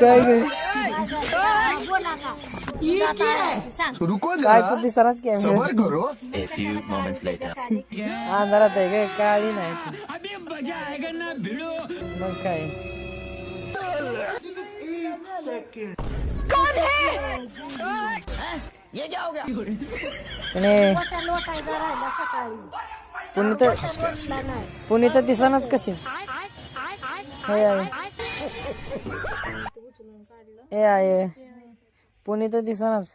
काय ग बोला का रुको काय जरा तू दिसणारच की सबर करो A few moments later. अंधारात आहे ग काळी नाही ती. मग काय आणि लोटायचा राहिला सकाळी पुणे तर लोटला नाही पुणे तर दिसणारच कशीच हे आहे हे आहे पुणे तर दिसणारच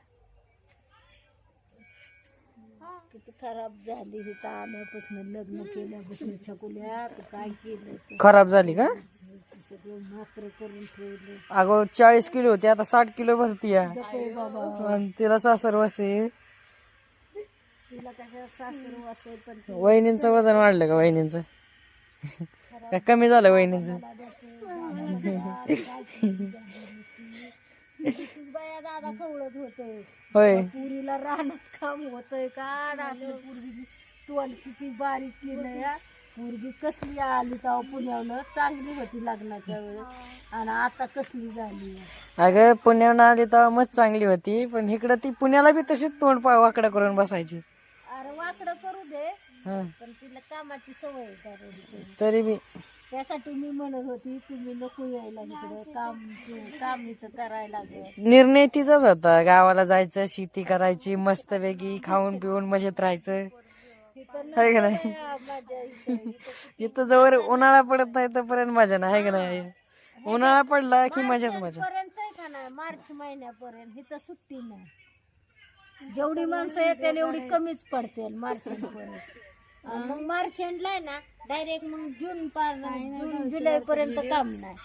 किती खराब झाली ही आल्यापासून लग्न केल्यापासून छकुल्या तू काय केलं खराब झाली का सगळं मात्र करून ठेवलं अगो 40 किलो होती आता 60 किलो भरती बाबा आणि तिला सासर वसे तिला कसं सासरू असेल पण वहिनींचं वजन वाढलं का वहिनींचं काय कमी झालं वहिनींचं बाया दादा खवळत होते होय पुरीला रानात काम होतंय का असलं पुरगी तोंड किती बारीक केलं या पुरगी कसली आली तेव्हा पुण्यावलं चांगली होती लग्नाच्या वेळेस आणि आता कसली झाली अगं पुण्याहून आली तेव्हा मग चांगली होती पण इकडं ती पुण्याला बी तशीच तोंड वाकडं करून बसायची अरे वाकडं करू दे हा पण तिला कामाची सवय आहे का रे? तरी बी त्यासाठी मी म्हणत होती तुम्ही नको यायला इकडं काम इथं करायला लागेल निर्णय तिचाच होता गावाला जायचं शेती करायची मस्त पैकी खाऊन पिऊन मजेत राहायचं आहे का नाही माझ्या इथं इथं जवळ उन्हाळा पडत नाही तोपर्यंत मजा नाही आहे का नाही उन्हाळा पडला की मजाच मजा पर्यंत आहे का नाही मार्च महिन्यापर्यंत इथं सुट्टी नाही जेवढी माणसं येतील एवढी कमीच पडते मार्च पर्यंत मग मार्च एंडला आहे ना डायरेक्ट मग जून जुलै पर्यंत काम नाही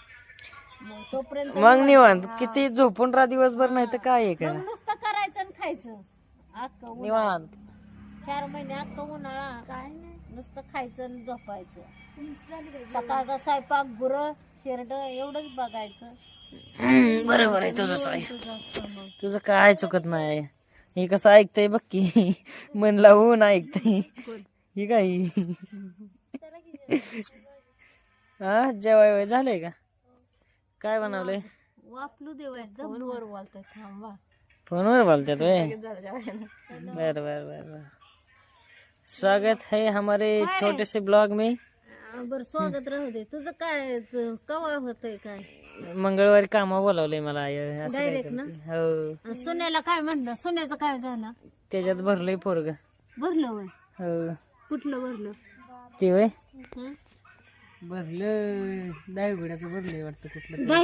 मग तोपर्यंत मग निवांत किती झोपून राहा दिवसभर नाही तर काय आहे का मग नुसतं करायचं आणि खायचं अख्खं निवांत 4 महिने अख्खं उन्हाळा काय नाही नुसतं खायचं आणि झोपायचं सकाळचा स्वयंपाक गुरं शेरड एवढंच बघायचं बरोबर आहे तुझंच आहे तुझं काय चुकत नाही हे कसं ऐकतंय बघ की मन लावून ऐकतंय ही काय हा जेवाय झालंय का काय बनवलंय वापलू देवायचं फोनवर बोलताय थांबा फोनवर बोलतात बर बर बर बर स्वागत है हमारे छोटे से ब्लॉग में बर स्वागत राहू दे तुझं काय कवा होतंय काय मंगळवारी कामा बोलावलंय मला असं काय डायरेक्ट ना करते. हो सोन्याला काय म्हणलं सोन्याचं काय झालं त्याच्यात भरलंय पोरग भरलं वय हो कुठलं भरलं ते वय हं? भरलं 10 गुड्याचं भरलंय वाटतं कुठलं दही